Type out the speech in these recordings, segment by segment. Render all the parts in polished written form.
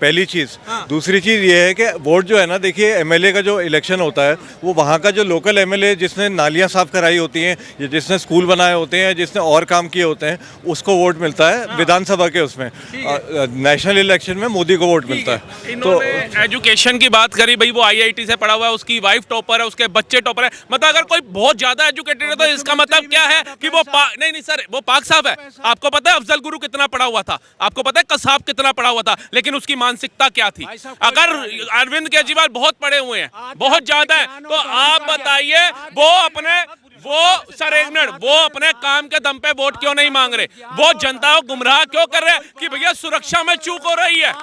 पहली चीज़। दूसरी चीज़ ये है कि वोट जो है ना, देखिए एमएलए का जो इलेक्शन होता है वो वहाँ का जो लोकल एमएलए जिसने नालियाँ साफ़ कराई होती हैं या जिसने स्कूल बनाए होते हैं, जिसने और काम किए होते हैं, उसको वोट मिलता है विधानसभा के उसमें। नेशनल इलेक्शन में मोदी को वोट मिलता है। तो एजुकेशन की बात करी, भाई वो आईआईटी से पढ़ा हुआ है, उसकी वाइफ टॉपर है, उसके बच्चे टॉपर है, मतलब अगर कोई बहुत ज्यादा एजुकेटेड है तो इसका मतलब क्या है कि वो नहीं सर, वो पाक साहब है। आपको पता है अफजल गुरु कितना पढ़ा हुआ था, आपको पता है कसाब कितना पढ़ा हुआ था, लेकिन उसकी मानसिकता क्या थी? अगर अरविंद केजरीवाल बहुत पढ़े हुए हैं, बहुत ज्यादा है, तो आप बताइए वो सर एक मिनट, वो अपने काम के दम पे वोट क्यों नहीं मांग रहे? वो जनता को गुमराह क्यों कर रहे हैं कि भैया सुरक्षा में चूक हो रही है,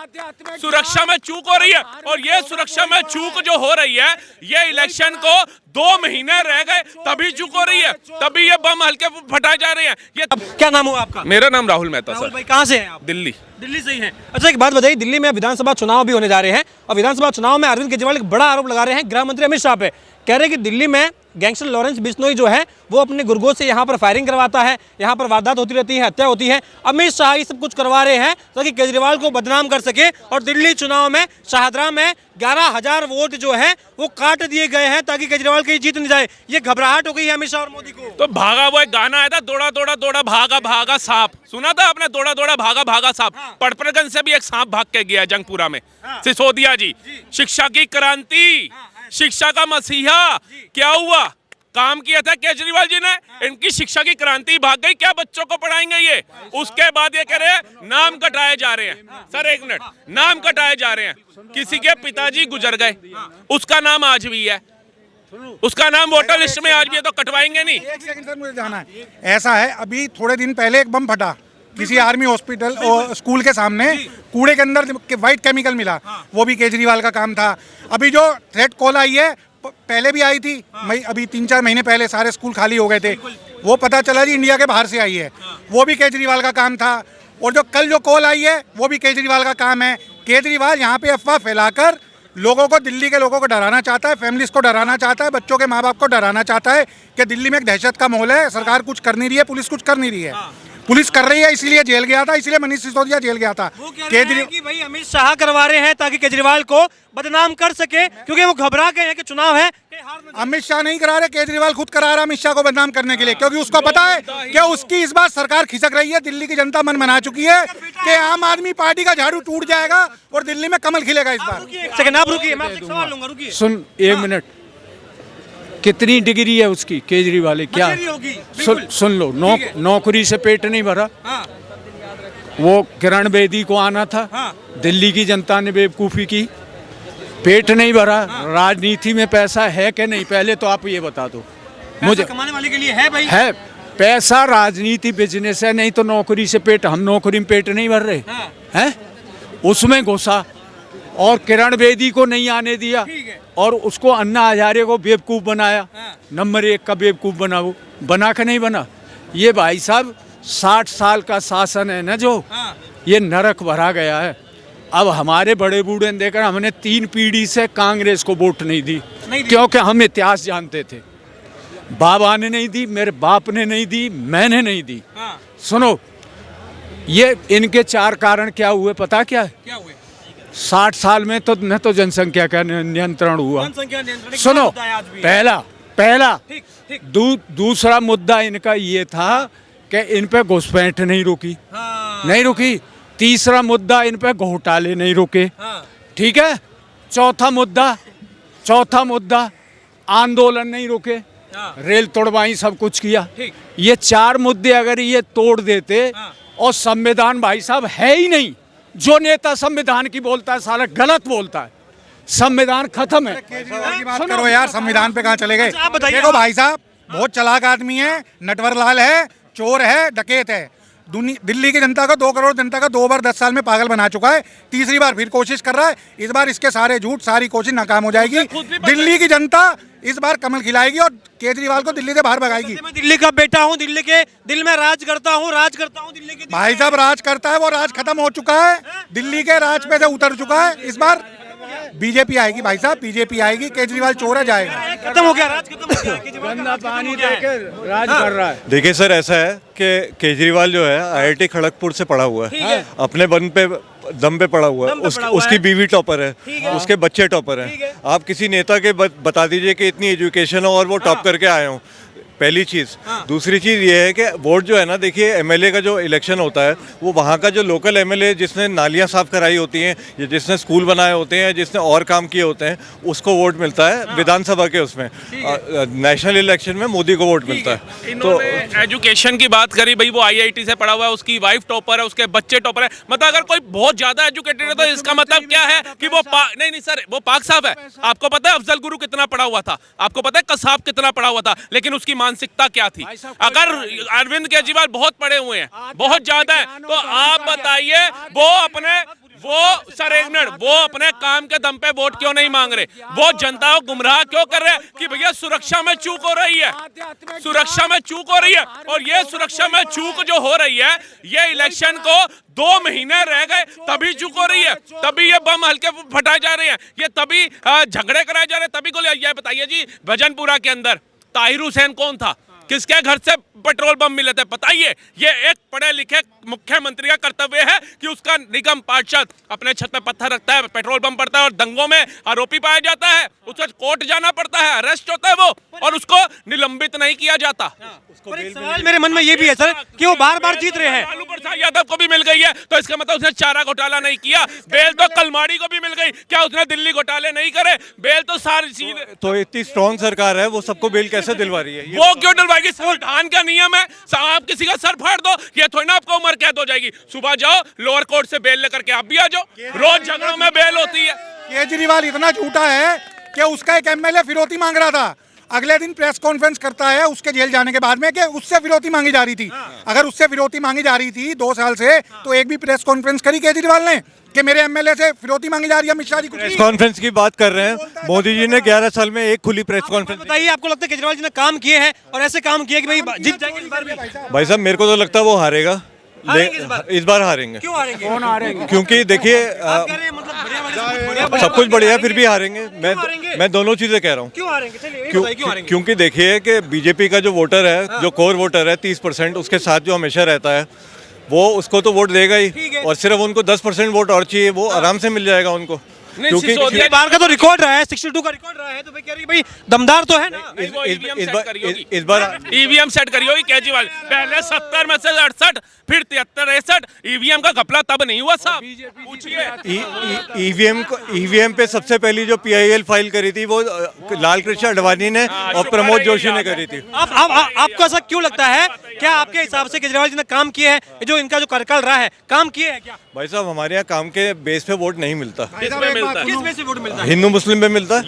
सुरक्षा में चूक हो रही है? और ये सुरक्षा में चूक जो हो रही है, ये इलेक्शन को 2 महीने रह गए तभी चूक हो रही है, तभी ये बम हल्के फटाए जा रहे हैं। ये क्या नाम हुआ आपका? मेरा नाम राहुल मेहता राहुल सर। भाई कहाँ से हैं आप? दिल्ली। दिल्ली से ही हैं। अच्छा एक बात बताइए, दिल्ली में विधानसभा चुनाव भी होने जा रहे हैं और विधानसभा चुनाव में अरविंद केजरीवाल एक बड़ा आरोप लगा रहे हैं गृह मंत्री अमित शाह पे। कह रहे हैं कि दिल्ली में गैंगस्टर लॉरेंस बिश्नोई जो है वो अपने गुर्गों से यहाँ पर फायरिंग करवाता है, यहाँ पर वारदात होती रहती है, हत्या होती है। अमित शाह ये सब कुछ करवा रहे हैं ताकि केजरीवाल को बदनाम कर सके और दिल्ली चुनाव में शाहदरा में 11,000 वोट जो है वो काट दिए गए हैं ताकि केजरीवाल की जीत नहीं जाए। ये घबराहट हो गई है अमित शाह और मोदी को। तो भागा, वो एक गाना आया था, दौड़ा दौड़ा दौड़ा भागा भागा सांप, सुना था आपने? दौड़ा दौड़ा भागा भागा सांप। पड़पड़गंज से भी एक सांप भाग के गया जंगपुरा में। सिसोदिया जी, शिक्षा की क्रांति, शिक्षा का मसीहा, क्या हुआ? काम किया था केजरीवाल जी ने, इनकी शिक्षा की क्रांति भाग गई। क्या बच्चों को पढ़ाएंगे ये? उसके बाद ये कह रहे हैं नाम कटाए जा रहे हैं। सर एक मिनट, नाम कटाए जा रहे हैं। किसी के पिताजी गुजर गए, उसका नाम आज भी है, उसका नाम वोटर लिस्ट में आज भी है, तो कटवाएंगे नहीं? एक सेकंड सर, मुझे जाना है। ऐसा है, अभी थोड़े दिन पहले एक बम फटा किसी आर्मी हॉस्पिटल और स्कूल के सामने, कूड़े के अंदर व्हाइट केमिकल मिला, वो भी केजरीवाल का काम था। अभी जो थ्रेट कॉल आई है, पहले भी आई थी, अभी 3-4 महीने पहले सारे स्कूल खाली हो गए थे, वो पता चला जी इंडिया के बाहर से आई है, वो भी केजरीवाल का काम था। और जो कल जो कॉल आई है वो भी केजरीवाल का काम है। केजरीवाल यहाँ पे अफवाह फैलाकर लोगों को, दिल्ली के लोगों को डराना चाहता है, फैमिलीज को डराना चाहता है, बच्चों के माँ बाप को डराना चाहता है कि दिल्ली में एक दहशत का माहौल है, सरकार कुछ कर नहीं रही है, पुलिस कुछ कर नहीं रही है। पुलिस कर रही है, इसलिए जेल गया था, इसलिए मनीष सिसोदिया जेल गया था। वो कह रहे हैं कि भाई अमित शाह करवा रहे हैं ताकि केजरीवाल को बदनाम कर सके, क्योंकि वो घबरा गए हैं कि चुनाव है। अमित शाह नहीं करा रहे, केजरीवाल खुद करा रहा अमित शाह को बदनाम करने के लिए, क्योंकि उसको पता है कि उसकी इस बार सरकार खिसक रही है। दिल्ली की जनता मन बना चुकी है कि आम आदमी पार्टी का झाड़ू टूट जाएगा और दिल्ली में कमल खिलेगा इस बार। सेकंड आप रुकिए, मैं आपसे एक सवाल लूंगा, रुकिए। सुन एक मिनट, कितनी डिग्री है उसकी केजरीवाल? क्या सुन लो, नौकरी से पेट नहीं भरा। वो किरण बेदी को आना था, दिल्ली की जनता ने बेवकूफ़ी की, पेट नहीं भरा। राजनीति में पैसा है कि नहीं, पहले तो आप ये बता दो मुझे। कमाने वाले के लिए है भाई, है पैसा, राजनीति बिजनेस है, नहीं तो नौकरी से पेट, हम नौकरी में पेट नहीं भर रहे हैं, उसमें घुसा और किरण बेदी को नहीं आने दिया और उसको अन्ना हजारे को बेवकूफ़ बनाया। नंबर 1 का बेवकूफ़ बना, वो बना के नहीं बना। ये भाई साहब 60 साल का शासन है ना जो, ये नरक भरा गया है। अब हमारे बड़े बूढ़े ने देखकर, हमने 3 पीढ़ी से कांग्रेस को वोट नहीं दी, क्योंकि हम इतिहास जानते थे। बाबा ने नहीं दी, मेरे बाप ने नहीं दी, मैंने नहीं दी। सुनो, ये इनके 4 कारण क्या हुए पता क्या है? क्या हुए? 60 साल में तो न तो जनसंख्या का नियंत्रण हुआ, सुनो, पहला दूसरा मुद्दा इनका ये था कि इन पे घुसपैठ नहीं रुकी, नहीं रुकी। तीसरा मुद्दा, इन पे घोटाले नहीं रुके, ठीक है। चौथा मुद्दा आंदोलन नहीं रुके, रेल तोड़वाई, सब कुछ किया। ये 4 मुद्दे अगर ये तोड़ देते, और संविधान भाई साहब है ही नहीं। जो नेता संविधान की बोलता है साला गलत बोलता है, संविधान खत्म है। केजरीवाल की बात करो यार, संविधान पे कहाँ चले गए? अच्छा, आप बताइए। देखो भाई साहब, बहुत चालाक आदमी है, नटवरलाल है, चोर है, डकैत है। दिल्ली की जनता को, 2 करोड़ जनता का 2 बार 10 साल में पागल बना चुका है, तीसरी बार फिर कोशिश कर रहा है। इस बार इसके सारे झूठ, सारी कोशिश नाकाम हो जाएगी। दिल्ली की जनता इस बार कमल खिलाएगी और केजरीवाल को दिल्ली से बाहर भगाएगी। मैं दिल्ली का बेटा हूँ, दिल्ली के दिल में राज करता हूँ दिल्ली के। भाई साहब राज करता है, वो राज खत्म हो चुका है, दिल्ली के राज पे से उतर चुका है। इस बार बीजेपी आएगी भाई साहब, बीजेपी आएगी, केजरीवाल चोरा जाएगा। खत्म हो गया राज, खत्म हो गया केजरीवाल गंदा पानी देकर राज कर रहा है। देखिए सर, ऐसा है कि केजरीवाल जो है आईआईटी खड़गपुर से पढ़ा हुआ है, अपने दम पे पढ़ा हुआ है, उसकी बीवी टॉपर है, उसके बच्चे टॉपर हैं। आप किसी नेता के बता दीजिए कि इतनी एजुकेशन हो और वो टॉप करके आए हों, पहली चीज़। दूसरी चीज़ ये है कि वोट जो है ना, देखिए एमएलए का जो इलेक्शन होता है वो वहाँ का जो लोकल एमएलए जिसने नालियाँ साफ़ कराई होती हैं या जिसने स्कूल बनाए होते हैं, जिसने और काम किए होते हैं, उसको वोट मिलता है विधानसभा के उसमें। नेशनल इलेक्शन में मोदी को वोट मिलता है। तो एजुकेशन की बात करी, भाई वो आईआईटी से पढ़ा हुआ है, उसकी वाइफ टॉपर है, उसके बच्चे टॉपर है। मतलब अगर कोई बहुत ज्यादा एजुकेटेड है तो इसका मतलब क्या है कि वो नहीं सर, वो पाक साहब है। आपको पता है अफजल गुरु कितना पढ़ा हुआ था, आपको पता है कसाब कितना पढ़ा हुआ था, लेकिन उसकी मानसिकता क्या थी? अगर अरविंद केजरीवाल बहुत पढ़े हुए हैं, बहुत ज्यादा है, तो आप बताइए वो सर एक मिनट, वो अपने काम के दम पे वोट क्यों नहीं मांग रहे? वो जनता को गुमराह क्यों कर रहे हैं कि भैया सुरक्षा में चूक हो रही है, सुरक्षा में चूक हो रही है। और ये सुरक्षा में चूक जो हो रही है, ये इलेक्शन को 2 महीने रह गए तभी चूक हो रही है, तभी ये बम हल्के फटाए जा रहे हैं, ये तभी झगड़े कराए जा रहे हैं, तभी गोली। ये बताइए जी, भजनपुरा के अंदर ताहिर हुसैन कौन था? किसके घर से पेट्रोल बम मिले थे? बताइए। ये एक पढ़े लिखे मुख्यमंत्री का कर्तव्य है कि उसका निगम पार्षद अपने छत पे पत्थर रखता है, पेट्रोल बम पड़ता है और दंगों में आरोपी पाया जाता है, उसको कोर्ट जाना पड़ता है, अरेस्ट होता है वो, और उसको निलंबित नहीं किया जाता। और एक सवाल मेरे मन में ये भी है सर कि वो बार-बार जीत रहे हैं। लालू प्रसाद यादव को भी मिल गई है, तो इसका मतलब उसने चारा घोटाला नहीं किया। बेल तो कलमाड़ी को भी मिल गई, क्या उसने दिल्ली घोटाले नहीं करे? बेल तो सारी चीज। तो इतनी स्ट्रॉन्ग सरकार है, वो सबको बेल कैसे दिलवा रही है? वो क्यों दिलवाएगी? संविधान का नियम है, आप किसी का सर फाड़ दो, ये थोड़ी ना आपको उम्र कैद हो जाएगी। सुबह जाओ लोअर कोर्ट से बेल लेकर के आप भी आ जाओ, रोज झगड़ों में बेल होती है। केजरीवाल इतना झूठा है कि उसका एक एमएलए फिरौती मांग रहा था, अगले दिन प्रेस कॉन्फ्रेंस करता है उसके जेल जाने के बाद में कि उससे फिरौती मांगी जा रही थी। अगर उससे फिरौती मांगी जा रही थी 2 साल से, तो एक भी प्रेस कॉन्फ्रेंस करी केजरीवाल ने कि मेरे एमएलए से फिरौती मांगी जा रही है? अमित शाह जी प्रेस कॉन्फ्रेंस की बात कर रहे हैं, मोदी जी ने 11 साल में एक खुली प्रेस कॉन्फ्रेंस। बताइए, आपको लगता है केजरीवाल जी ने काम किए हैं और ऐसे काम किए कि भाई जीत जाएंगे इस बार भी? भाई साहब, मेरे को तो लगता है वो हारेगा, इस बार हारेंगे। क्यों हारेंगे? कौन हारेगा? क्योंकि देखिए सब कुछ बढ़िया है, फिर भी हारेंगे। मैं दोनों चीजें कह रहा हूँ। क्यों हारेंगे? चलिए क्यों हारेंगे? क्योंकि देखिए कि बीजेपी का जो वोटर है, जो कोर वोटर है 30%, उसके साथ जो हमेशा रहता है, वो उसको तो वोट देगा ही, और सिर्फ उनको 10% वोट और चाहिए, वो आराम से मिल जाएगा उनको। क्योंकि इस बार का तो रिकॉर्ड रहा है, 62 का रिकॉर्ड रहा है, तो भाई कह रही भाई दमदार तो है ना। इस बार ईवीएम सेट करी होगी केजरीवाल, पहले 70 में से 68, फिर 73, 61। ईवीएम का घपला तब नहीं हुआ साहब, पूछिए। ईवीएम पे सबसे पहली जो PIL फाइल करी थी वो लाल कृष्ण अडवाणी ने और प्रमोद जोशी ने करी थी। आपको ऐसा क्यों लगता है? क्या आपके हिसाब से केजरीवाल जी ने काम किए हैं? जो इनका जो कार्यकाल रहा है, काम किए हैं क्या? भाई साहब, हमारे यहाँ काम के बेस पे वोट नहीं मिलता, किस बेस पे वोट मिलता है? हिंदू मुस्लिम पे मिलता है।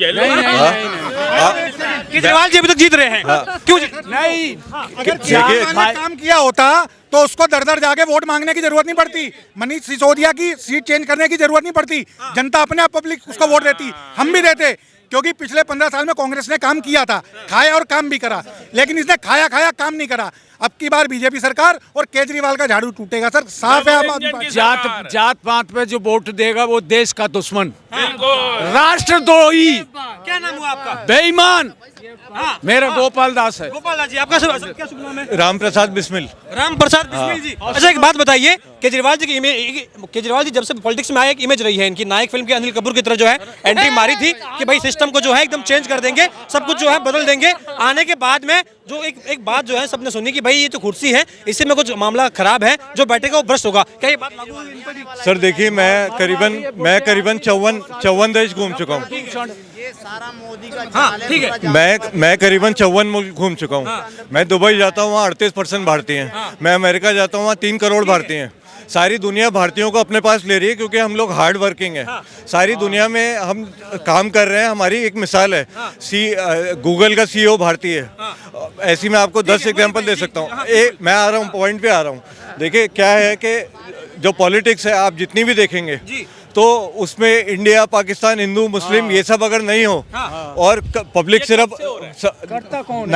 केजरीवाल जी अभी तक जीत रहे हैं, क्यों नहीं, काम किया होता तो उसको दर दर जाके वोट मांगने की जरूरत नहीं पड़ती, मनीष सिसोदिया की सीट चेंज करने की जरूरत नहीं पड़ती, जनता अपने आप पब्लिक उसको वोट देती, हम भी देते। क्योंकि पिछले 15 साल में कांग्रेस ने काम किया था, खाया और काम भी करा, लेकिन इसने खाया काम नहीं करा। अब की बार बीजेपी सरकार और केजरीवाल का झाड़ू टूटेगा सर, साफ है। जात पात पे जो वोट देगा वो देश का दुश्मन, राष्ट्रद्रोही। क्या नाम हुआ आपका? बेईमान। मेरा गोपाल दास है। गोपाल दास जी, आपका क्या शुभ नाम है? राम प्रसाद बिस्मिल। राम प्रसाद बिस्मिल जी। अच्छा, एक बात बताइए, केजरीवाल जी की इमेज, केजरीवाल जी जब से पॉलिटिक्स में आए, एक इमेज रही है इनकी, नायक फिल्म के अनिल कपूर की तरह जो है एंट्री मारी थी कि भाई सिस्टम को जो है एकदम चेंज कर देंगे, सब कुछ जो है बदल देंगे। आने के बाद में जो एक बात जो है सबने सुनी कि भाई ये तो कुर्सी है, इससे में कुछ मामला खराब है, जो बैठेगा वो भ्रष्ट होगा। क्या ये बात लागू होगी इन पर भी? सर देखिए, मैं करीबन 54 देश घूम चुका हूँ। ठीक है। मैं करीबन 54 मुल्क घूम चुका हूँ। मैं दुबई जाता हूँ, वहाँ 38% भारतीय हैं। मैं अमेरिका जाता हूँ, वहाँ 3 करोड़ भारतीय हैं। सारी दुनिया भारतीयों को अपने पास ले रही है क्योंकि हम लोग हार्ड वर्किंग हैं। सारी दुनिया में हम काम कर रहे हैं। हमारी एक मिसाल है, गूगल का CEO भारतीय है। ऐसी मैं आपको 10 एग्जांपल दे सकता हूँ। मैं आ रहा हूँ, पॉइंट पे आ रहा हूँ। देखिए क्या है कि जो पॉलिटिक्स है, आप जितनी भी देखेंगे तो उसमें इंडिया, पाकिस्तान, हिंदू, मुस्लिम ये सब अगर नहीं हो और पब्लिक सिर्फ करता कौन है?